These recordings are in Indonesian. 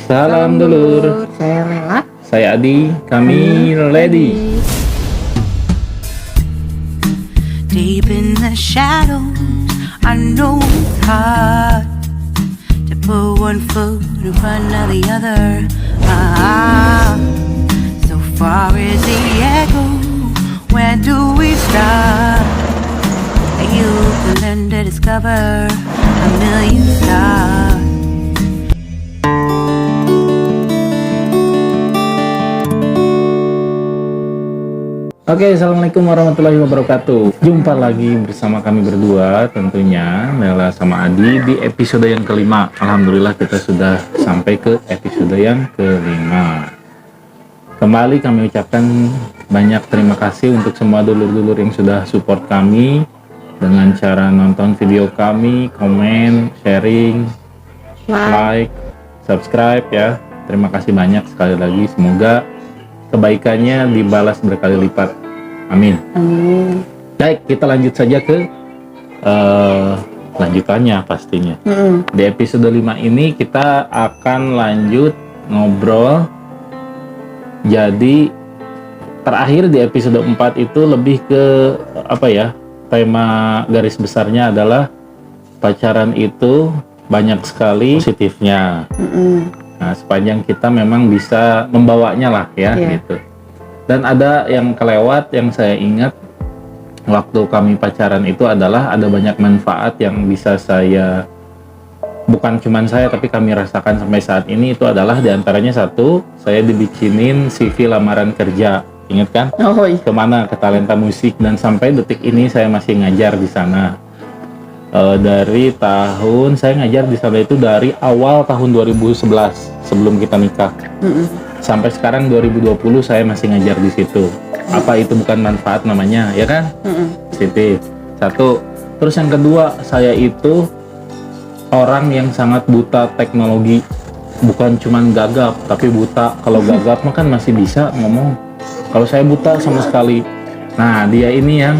Salam dulur. Saya Lela. Saya Adi. Kami ready. Deep in the shadows, I know it's hard to put one foot in front of the other. So far is the echo, where do we start? You can learn to discover a million stars. Oke, assalamualaikum warahmatullahi wabarakatuh. Jumpa lagi bersama kami berdua, tentunya Lela sama Adi di episode yang kelima. Alhamdulillah kita sudah sampai ke episode yang kelima. Kembali kami ucapkan banyak terima kasih untuk semua dulur-dulur yang sudah support kami dengan cara nonton video kami, komen, sharing, like, subscribe ya. Terima kasih banyak sekali lagi. Semoga kebaikannya dibalas berkali lipat. Amin. Amin. Baik, kita lanjut saja ke lanjutannya pastinya. Di episode 5 ini kita akan lanjut ngobrol. Jadi terakhir di episode 4 itu lebih ke apa ya? Tema garis besarnya adalah pacaran itu banyak sekali positifnya. Nah, sepanjang kita memang bisa membawanya lah ya, gitu. Dan ada yang kelewat yang saya ingat waktu kami pacaran itu adalah ada banyak manfaat yang bisa saya, bukan cuman saya tapi kami rasakan sampai saat ini. Itu adalah diantaranya satu, saya dibikinin CV lamaran kerja, ingat kan? Oh iya. Kemana? Ke Talenta Musik, dan sampai detik ini saya masih ngajar di sana. Dari tahun saya ngajar di sana itu dari awal tahun 2011 sebelum kita nikah sampai sekarang 2020 saya masih ngajar di situ. Apa itu bukan manfaat namanya, ya kan? Positif. Satu. Terus yang kedua, saya itu orang yang sangat buta teknologi. Bukan cuman gagap tapi buta. Kalau gagap mah kan masih bisa ngomong. Kalau saya buta sama sekali. Nah, dia ini yang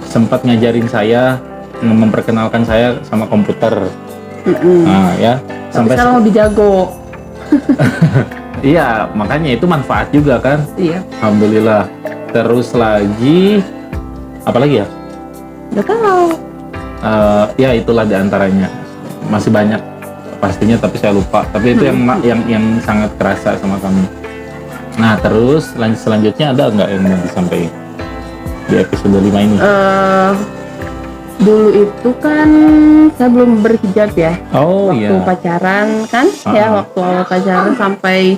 sempat ngajarin saya, memperkenalkan saya sama komputer. Nah ya, Sampai sekarang lebih jago. Iya, makanya itu manfaat juga kan. Iya. Alhamdulillah. Terus lagi apa lagi ya? Gak tahu. Ya itulah diantaranya. Masih banyak pastinya tapi saya lupa. Tapi itu yang sangat kerasa sama kami. Nah terus selanjutnya ada nggak yang mau disampaikan di episode 5 ini? Dulu itu kan saya belum berhijab ya. Oh waktu iya. pacaran kan, ya waktu awal pacaran sampai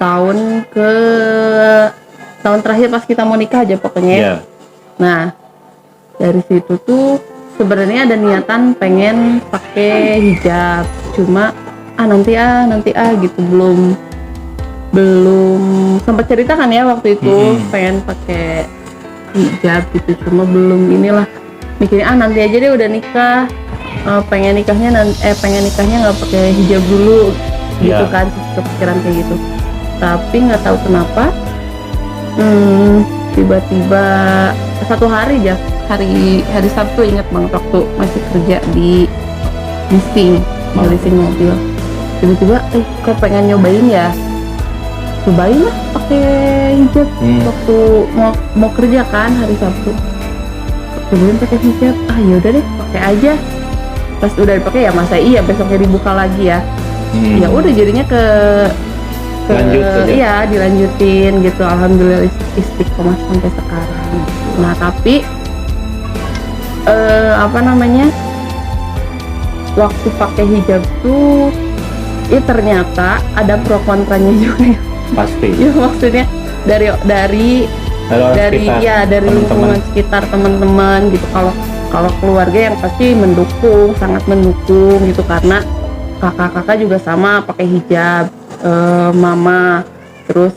tahun terakhir pas kita mau nikah aja pokoknya. Iya. Nah dari situ tuh sebenarnya ada niatan pengen pakai hijab, cuma nanti gitu, belum sempat cerita kan ya waktu itu pengen pakai hijab gitu, cuma belum inilah mikirnya nanti aja deh udah nikah, pengen nikahnya nggak pakai hijab dulu gitu kan, kepikiran kayak gitu. Tapi nggak tahu kenapa tiba-tiba satu hari aja, hari Sabtu ingat banget, waktu masih kerja di leasing mobil, tiba-tiba kok pengen nyobain ya, cobain lah pakai hijab. Waktu mau kerja kan hari Sabtu, cobain pakai hijab, yaudah deh pakai aja. Pas udah dipakai ya masa iya besoknya dibuka lagi ya. Ya udah jadinya iya dilanjutin gitu. Alhamdulillah istiqomah sampai sekarang. Nah tapi waktu pakai hijab tuh ternyata ada pro kontranya juga. Pasti. Ya maksudnya dari lingkungan sekitar, teman-teman gitu. Kalau keluarga yang pasti mendukung, sangat mendukung gitu, karena kakak-kakak juga sama pakai hijab, mama, terus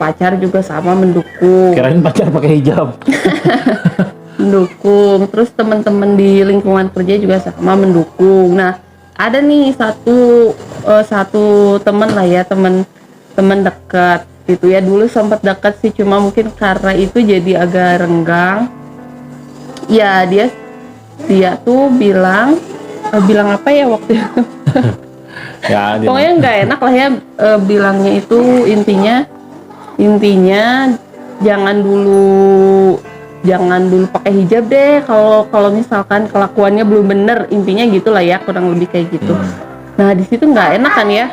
pacar juga sama mendukung. Kirain pacar pakai hijab. Mendukung. Terus teman-teman di lingkungan kerja juga sama mendukung. Nah ada nih satu teman lah ya, teman dekat gitu ya, dulu sempat dekat sih, cuma mungkin karena itu jadi agak renggang ya. Dia tuh bilang apa ya waktu itu Ya, Pokoknya nggak enak lah ya, bilangnya itu intinya jangan dulu pakai hijab deh kalau misalkan kelakuannya belum bener, intinya gitulah ya, kurang lebih kayak gitu. Nah di situ nggak enak kan ya,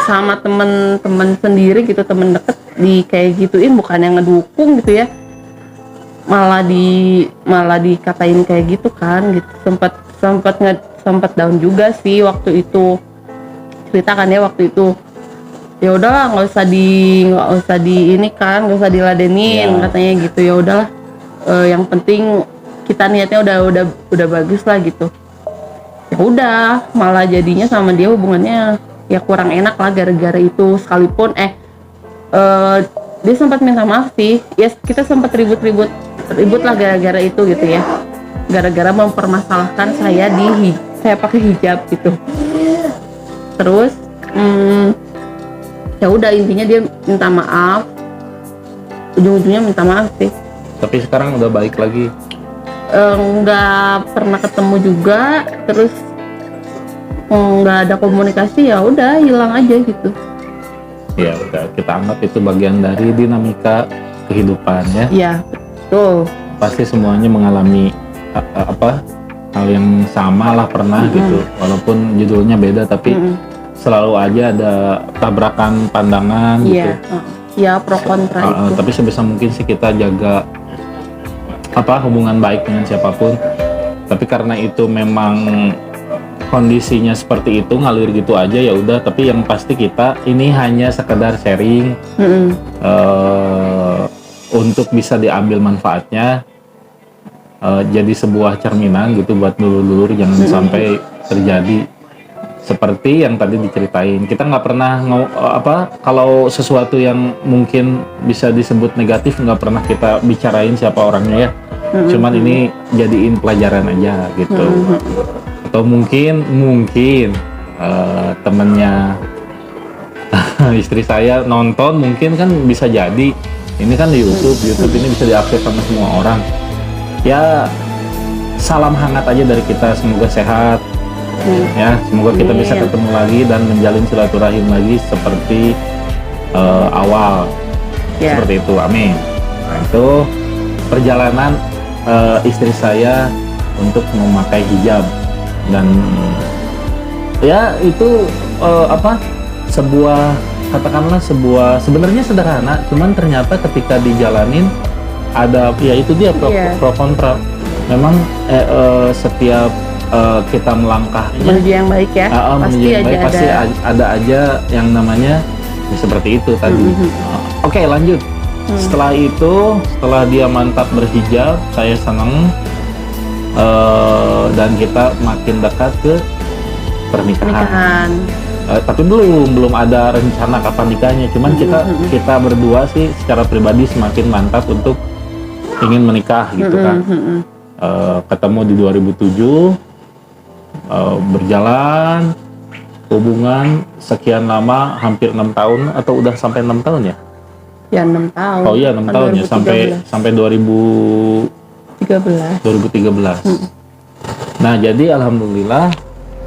sama temen-temen sendiri gitu, temen deket di kayak gituin, bukan yang ngedukung gitu ya, malah dikatain kayak gitu kan gitu. Sempat down juga sih waktu itu, ceritakan ya waktu itu. Ya udahlah, nggak usah diladenin Ya. katanya gitu. Ya udahlah, yang penting kita niatnya udah bagus lah gitu. Ya udah, malah jadinya sama dia hubungannya ya kurang enak lah gara-gara itu. Sekalipun dia sempat minta maaf sih ya, kita sempat ribut lah gara-gara itu gitu ya, gara-gara mempermasalahkan saya pakai hijab gitu. Terus ya udah, intinya dia minta maaf, ujung-ujungnya minta maaf sih. Tapi sekarang udah baik lagi. Nggak pernah ketemu juga, terus nggak ada komunikasi, ya udah hilang aja gitu. Ya udah, kita anggap itu bagian dari dinamika kehidupan ya. Iya betul. Pasti semuanya mengalami hal yang sama lah, pernah gitu, walaupun judulnya beda, tapi selalu aja ada tabrakan pandangan gitu. Iya, pro kontra itu. Tapi sebisa mungkin sih kita jaga hubungan baik dengan siapapun. Tapi karena itu memang kondisinya seperti itu, ngalir gitu aja, ya udah. Tapi yang pasti kita ini hanya sekedar sharing untuk bisa diambil manfaatnya, jadi sebuah cerminan gitu buat dulur-dulur, jangan sampai terjadi seperti yang tadi diceritain. Kita nggak pernah kalau sesuatu yang mungkin bisa disebut negatif, nggak pernah kita bicarain siapa orangnya ya. Cuman ini jadiin pelajaran aja gitu. Atau mungkin temennya istri saya nonton, mungkin kan bisa jadi. Ini kan di YouTube ini bisa diakses sama semua orang. Ya salam hangat aja dari kita, semoga sehat. Ya, semoga kita bisa ketemu lagi dan menjalin silaturahim lagi seperti awal. Seperti itu, amin. Nah, itu perjalanan istri saya untuk memakai hijab, dan ya itu sebenarnya sederhana, cuman ternyata ketika dijalanin ada ya itu dia pro kontra. Memang setiap kita melangkah menuju yang baik ya, pasti ada aja yang namanya ya, seperti itu tadi. Oke, lanjut. Setelah dia mantap berhijab, saya senang, dan kita makin dekat ke pernikahan. Tapi belum ada rencana kapan nikahnya. Cuman kita berdua sih secara pribadi semakin mantap untuk ingin menikah gitu kan. Ketemu di 2007. Berjalan hubungan sekian lama, hampir 6 tahun atau udah sampai 6 tahun ya? Ya 6 tahun. Oh iya 6 tahun ya, sampai 2013. Nah jadi alhamdulillah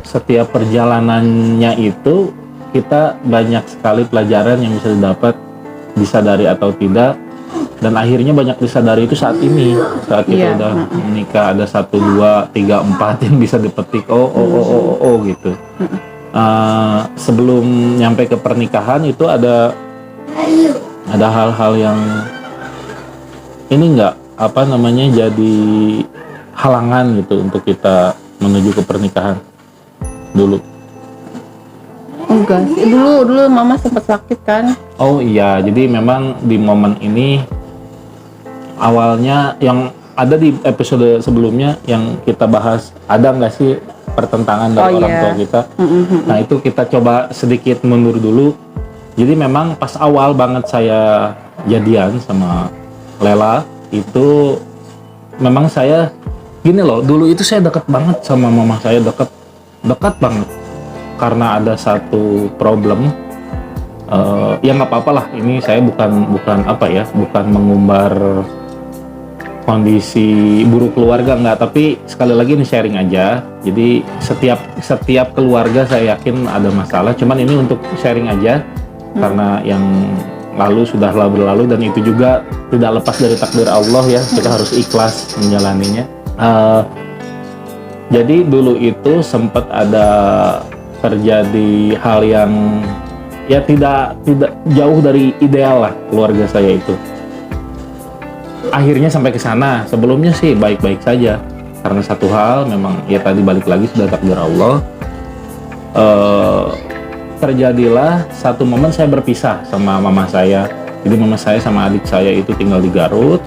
setiap perjalanannya itu kita banyak sekali pelajaran yang bisa didapat, disadari atau tidak. Dan akhirnya banyak disadari itu saat kita udah menikah, ada 1, 2, 3, 4 yang bisa dipetik gitu. Sebelum nyampe ke pernikahan itu ada hal-hal yang ini jadi halangan gitu untuk kita menuju ke pernikahan dulu. Enggak sih, dulu mama sempat sakit kan. Oh iya, jadi memang di momen ini awalnya yang ada di episode sebelumnya yang kita bahas, ada nggak sih pertentangan dari orang tua kita. Nah itu kita coba sedikit mundur dulu. Jadi memang pas awal banget saya jadian sama Lela itu memang saya gini loh, dulu itu saya dekat banget sama mama saya, dekat banget, karena ada satu problem. Ya nggak apa-apa lah, ini saya bukan mengumbar kondisi buruk keluarga enggak, tapi sekali lagi ini sharing aja. Jadi setiap keluarga saya yakin ada masalah, cuman ini untuk sharing aja karena yang lalu sudahlah berlalu dan itu juga tidak lepas dari takdir Allah ya, kita harus ikhlas menjalaninya. Jadi dulu itu sempat ada terjadi hal yang ya tidak jauh dari ideal lah keluarga saya itu. Akhirnya sampai ke sana. Sebelumnya sih baik-baik saja. Karena satu hal memang ya tadi balik lagi sudah takdir Allah. Terjadilah satu momen saya berpisah sama mama saya. Jadi mama saya sama adik saya itu tinggal di Garut.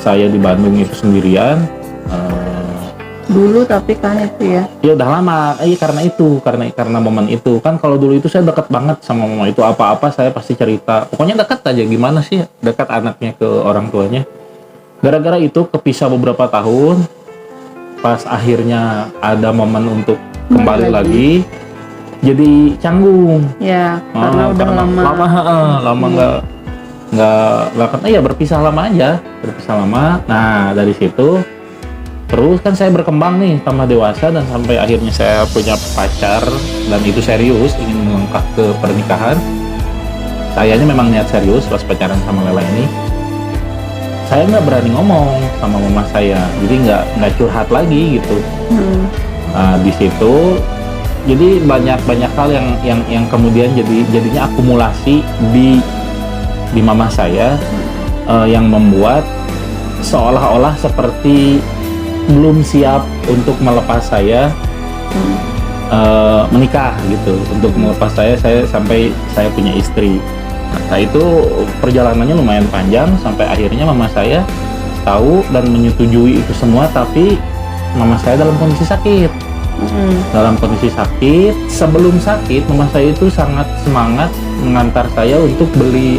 Saya di Bandung itu sendirian. Dulu tapi kan itu ya. Ya udah lama. Karena momen itu kan kalau dulu itu saya dekat banget sama mama itu, apa-apa saya pasti cerita. Pokoknya dekat aja, gimana sih dekat anaknya ke orang tuanya. Gara-gara itu kepisah beberapa tahun, pas akhirnya ada momen untuk kembali lagi, jadi canggung. Ya, karena udah lama nggak kan, ya berpisah lama aja, Nah dari situ terus kan saya berkembang nih, tambah dewasa dan sampai akhirnya saya punya pacar dan itu serius, ingin melangkah ke pernikahan. Sayanya memang niat serius pas pacaran sama Lela ini. Saya nggak berani ngomong sama mama saya, jadi nggak curhat lagi gitu. Nah, di situ jadi banyak hal yang kemudian jadinya akumulasi di mama saya yang membuat seolah-olah seperti belum siap untuk melepas saya menikah gitu, untuk melepas saya sampai saya punya istri. Nah itu perjalanannya lumayan panjang sampai akhirnya mama saya tahu dan menyetujui itu semua, tapi mama saya dalam kondisi sakit. Dalam kondisi sakit, sebelum sakit mama saya itu sangat semangat mengantar saya untuk beli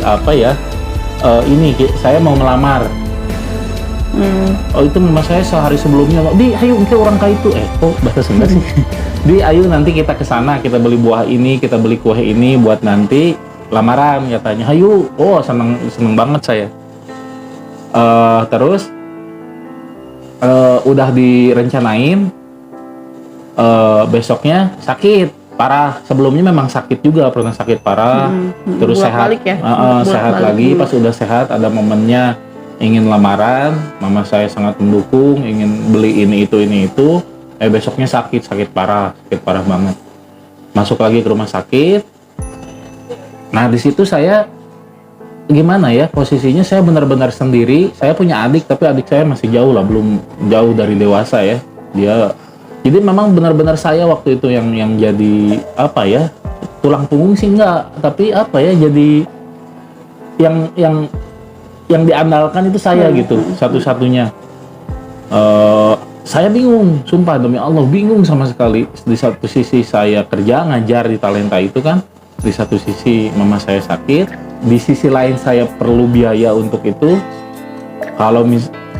ini saya mau melamar. Oh itu mama saya sehari sebelumnya, "Di, ayo ke orang kaya itu." Kok bahasa Sunda sih? "Di, ayo nanti kita ke sana, kita beli buah ini, kita beli kue ini buat nanti lamaran," katanya. "Ayo." Oh, seneng banget saya. Terus udah direncanain, besoknya sakit parah. Sebelumnya memang sakit juga, pernah sakit parah. Terus sehat, ya? Sehat lagi. Pas udah sehat ada momennya ingin lamaran, mama saya sangat mendukung, ingin beli ini itu. Besoknya sakit parah banget. Masuk lagi ke rumah sakit. Nah di situ saya gimana ya, posisinya saya benar-benar sendiri. Saya punya adik, tapi adik saya masih jauh lah, belum jauh dari dewasa ya. Jadi memang benar-benar saya waktu itu yang jadi tulang punggung sih enggak, tapi jadi yang diandalkan itu saya gitu, satu-satunya. Saya bingung, sumpah demi Allah bingung sama sekali. Di satu sisi saya kerja ngajar di Talenta itu kan, di satu sisi mama saya sakit, di sisi lain saya perlu biaya untuk itu. Kalau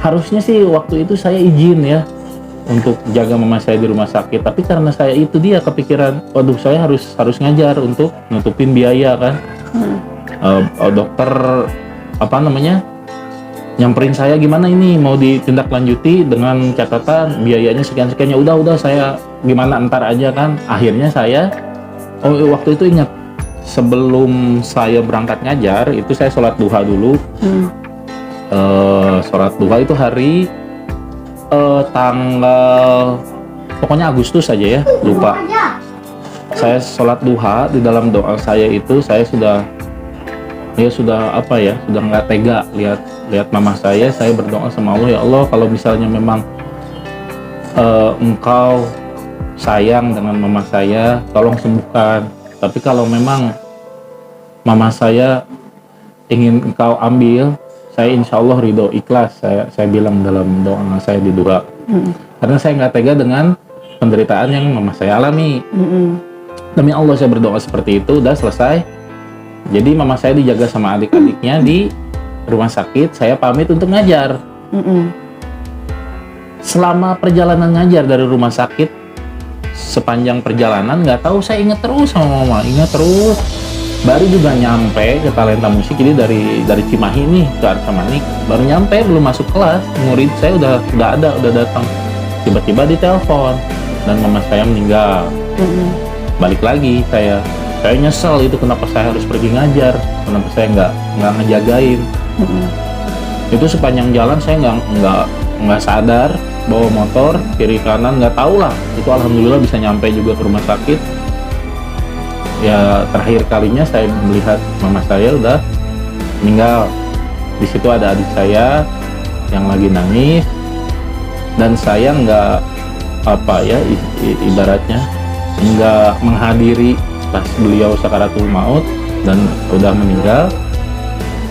harusnya sih waktu itu saya izin ya untuk jaga mama saya di rumah sakit, tapi karena saya itu dia kepikiran, waduh saya harus ngajar untuk nutupin biaya kan. Dokter nyamperin saya, "Gimana ini mau ditindaklanjuti dengan catatan biayanya sekian-sekian." Ya udah saya gimana ntar aja kan. Akhirnya saya waktu itu ingat, sebelum saya berangkat ngajar itu saya sholat duha dulu. Sholat duha itu hari tanggal pokoknya Agustus aja ya, lupa. Saya sholat duha, di dalam doa saya itu saya sudah nggak tega lihat mama saya berdoa sama Allah, "Ya Allah, kalau misalnya memang Engkau sayang dengan mama saya, tolong sembuhkan. Tapi kalau memang mama saya ingin Engkau ambil, saya insya Allah ridho, ikhlas," saya bilang dalam doa saya di duha. Karena saya nggak tega dengan penderitaan yang mama saya alami. Demi Allah saya berdoa seperti itu. Udah selesai, jadi mama saya dijaga sama adik-adiknya di rumah sakit. Saya pamit untuk ngajar. Selama perjalanan ngajar dari rumah sakit, sepanjang perjalanan nggak tahu saya ingat terus sama mama, ingat terus. baru juga nyampe ke Talenta Musik, jadi dari Cimahi nih ke Arca Manik, baru nyampe belum masuk kelas, murid saya udah datang, tiba-tiba ditelepon dan mama saya meninggal. Balik lagi saya nyesel itu, kenapa saya harus pergi ngajar, kenapa saya nggak ngejagain. Itu sepanjang jalan saya nggak sadar, bawa motor kiri kanan nggak tahu lah, itu alhamdulillah bisa nyampe juga ke rumah sakit. Ya terakhir kalinya saya melihat mama saya udah meninggal. Di situ ada adik saya yang lagi nangis, dan saya nggak ibaratnya nggak menghadiri pas beliau sakaratul maut dan udah meninggal.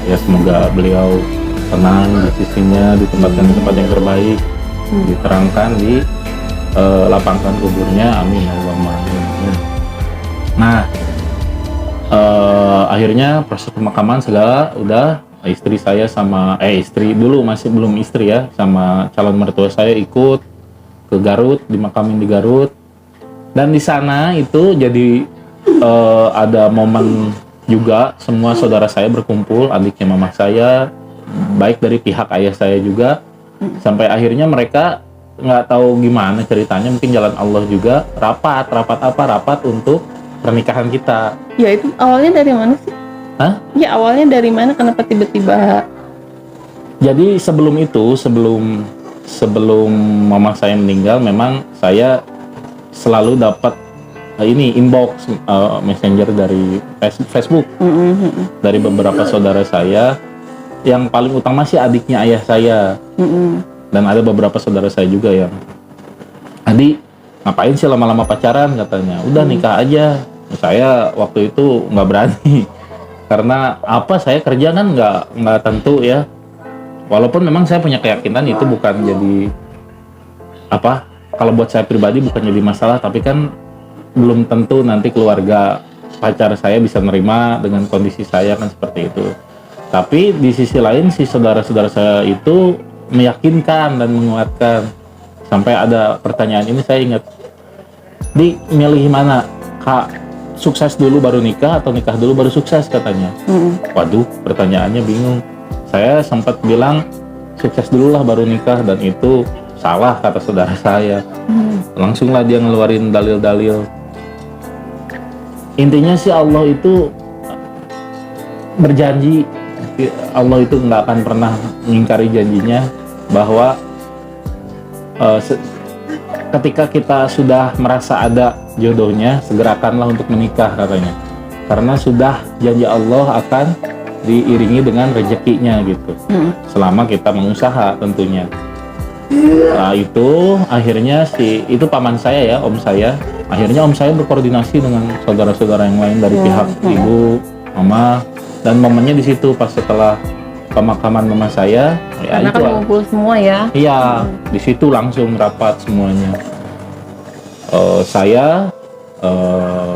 Ya semoga beliau tenang di sisinya, ditempatkan di tempat yang terbaik, diterangkan, lapangkan kuburnya, amin Allahumma amin. Nah, akhirnya proses pemakaman segala udah, istri saya sama istri dulu, masih belum istri ya, sama calon mertua saya ikut ke Garut, dimakamin di Garut. Dan di sana itu jadi ada momen juga, semua saudara saya berkumpul, adiknya mama saya, baik dari pihak ayah saya juga, sampai akhirnya mereka nggak tahu gimana ceritanya, mungkin jalan Allah juga, rapat untuk pernikahan kita. Ya itu awalnya dari mana sih? Hah? Ya awalnya dari mana? Kenapa tiba-tiba? Jadi sebelum mama saya meninggal, memang saya selalu dapat inbox messenger dari Facebook dari beberapa saudara saya. Yang paling utama sih adiknya ayah saya, dan ada beberapa saudara saya juga yang, "Adi, ngapain sih lama-lama pacaran?" katanya. "Udah nikah aja." Saya waktu itu nggak berani karena saya kerja kan nggak tentu ya, walaupun memang saya punya keyakinan itu bukan jadi kalau buat saya pribadi bukan jadi masalah, tapi kan belum tentu nanti keluarga pacar saya bisa nerima dengan kondisi saya kan, seperti itu. Tapi di sisi lain si saudara-saudara saya itu meyakinkan dan menguatkan, sampai ada pertanyaan ini saya ingat, "Di, milih mana, Kak? Sukses dulu baru nikah atau nikah dulu baru sukses?" katanya. Waduh, pertanyaannya bingung. Saya sempat bilang sukses dulu lah baru nikah, dan itu salah kata saudara saya. Langsunglah dia ngeluarin dalil-dalil. Intinya sih Allah itu berjanji, Allah itu nggak akan pernah mengingkari janjinya, bahwa ketika kita sudah merasa ada jodohnya, segerakanlah untuk menikah katanya, karena sudah janji Allah akan diiringi dengan rezekinya gitu, selama kita mengusaha tentunya. Nah itu akhirnya itu paman saya ya, om saya, akhirnya om saya berkoordinasi dengan saudara-saudara yang lain dari pihak ibu, mama, dan momennya di situ pas setelah pemakaman mama saya. Karena kan ngumpul semua ya. Iya, di situ langsung rapat semuanya. Saya,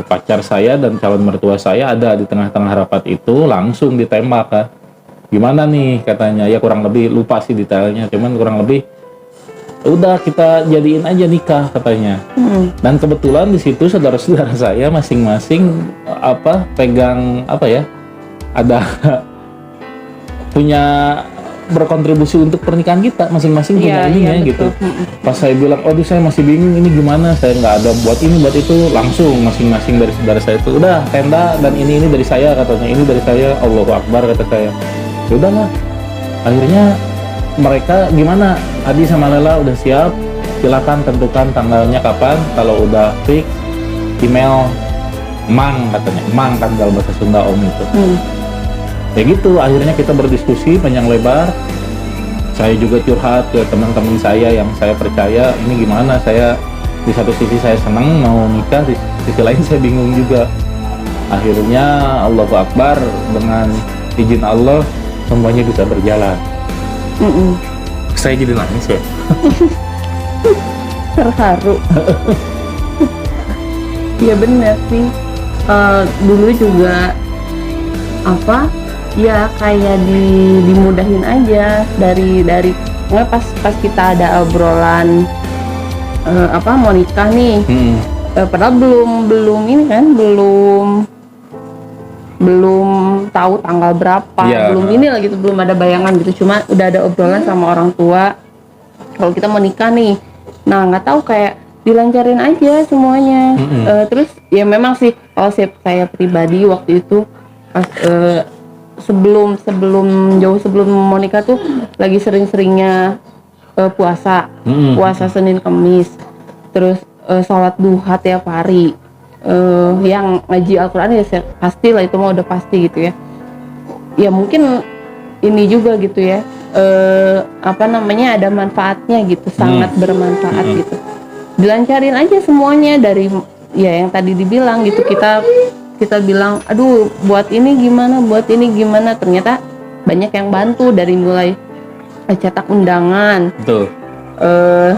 pacar saya dan calon mertua saya ada di tengah-tengah rapat itu, langsung ditembak kan. Gimana nih katanya, ya kurang lebih lupa sih detailnya, cuman kurang lebih udah kita jadiin aja nikah katanya. Dan kebetulan di situ saudara-saudara saya masing-masing pegang ada punya berkontribusi untuk pernikahan kita, masing-masing punya ininya gitu. Pas saya bilang, "Aduh saya masih bingung ini gimana, saya nggak ada buat ini buat itu," langsung masing-masing dari saudara saya itu, "Udah tenda dan ini dari saya," katanya, "ini dari saya." Allahu Akbar kata saya. Ya udahlah, akhirnya mereka gimana, Adi sama Lela udah siap, silakan tentukan tanggalnya kapan, kalau udah fix email Mang katanya, Mang kan dalam bahasa Sunda om itu. Ya gitu, akhirnya kita berdiskusi panjang lebar. Saya juga curhat ke teman-teman saya yang saya percaya, ini gimana, saya di satu sisi saya senang mau nikah, di sisi lain saya bingung juga. Akhirnya Allahu Akbar, dengan izin Allah semuanya bisa berjalan. Saya jadi nangis ya. Terharu. Ya benar sih. Dulu juga ya kayak dimudahin aja dari nggak pas kita ada obrolan mau nikah nih. Padahal belum ini kan, belum belum tahu tanggal berapa, Iya. belum ini lah gitu, belum ada bayangan gitu. Cuma udah ada obrolan sama orang tua kalau kita mau nikah nih. Nah nggak tahu, kayak dilancarin aja semuanya. Terus ya memang sih kalau saya pribadi waktu itu pas sebelum jauh sebelum mau nikah tuh lagi sering-seringnya puasa Senin Kamis, terus sholat duha tiap hari. Yang ngaji Al-Quran ya pasti lah, itu mah udah pasti gitu ya. Ya mungkin ini juga gitu ya, ada manfaatnya gitu, sangat bermanfaat gitu. Dilancarin aja semuanya dari ya yang tadi dibilang gitu, kita bilang aduh buat ini gimana, ternyata banyak yang bantu, dari mulai cetak undangan, Betul.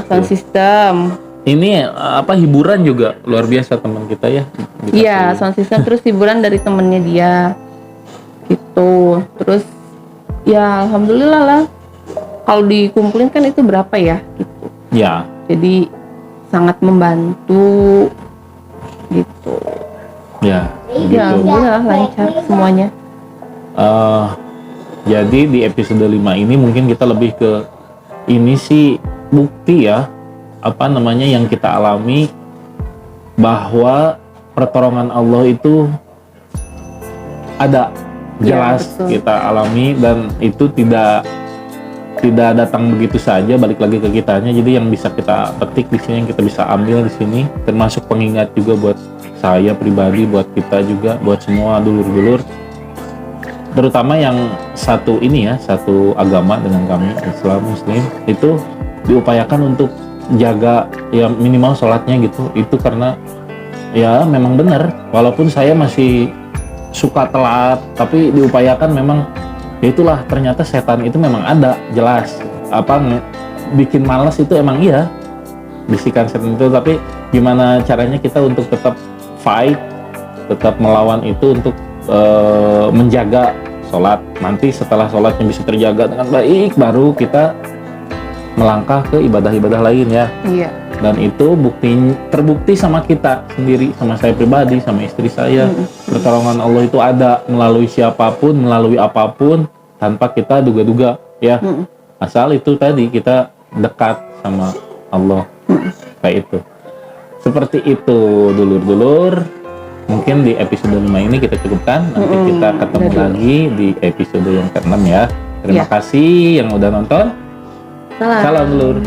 sound system. Ini hiburan juga luar biasa teman kita ya. Iya, sound system, terus hiburan dari temennya dia gitu. Terus ya alhamdulillah lah, kalau dikumpulin kan itu berapa ya gitu. Ya. Jadi sangat membantu gitu. Ya. Ya alhamdulillah lancar semuanya. Jadi di episode 5 ini mungkin kita lebih ke ini sih bukti ya, yang kita alami bahwa pertolongan Allah itu ada, jelas betul. kita alami, dan itu tidak datang begitu saja, balik lagi ke kitanya. Jadi yang bisa kita petik di sini, yang kita bisa ambil di sini, termasuk pengingat juga buat saya pribadi, buat kita juga, buat semua dulur-dulur, terutama yang satu agama dengan kami, Islam Muslim, itu diupayakan untuk jaga ya minimal sholatnya gitu. Itu karena ya memang benar, walaupun saya masih suka telat, tapi diupayakan memang. Ya itulah, ternyata setan itu memang ada, jelas. Bikin malas itu emang iya, bisikan setan itu. Tapi gimana caranya kita untuk tetap fight, tetap melawan itu, untuk menjaga sholat. Nanti setelah sholatnya bisa terjaga dengan baik, baru kita melangkah ke ibadah-ibadah lain ya. Iya. Dan itu terbukti sama kita sendiri, sama saya pribadi, sama istri saya. Pertolongan Allah itu ada melalui siapapun, melalui apapun, tanpa kita duga-duga ya. Asal itu tadi kita dekat sama Allah. Kayak itu. Seperti itu dulur-dulur. Mungkin di episode 5 ini kita cukupkan. Nanti kita ketemu lagi di episode yang ke-6 ya. Terima kasih yang udah nonton. Salam. Salam dulur.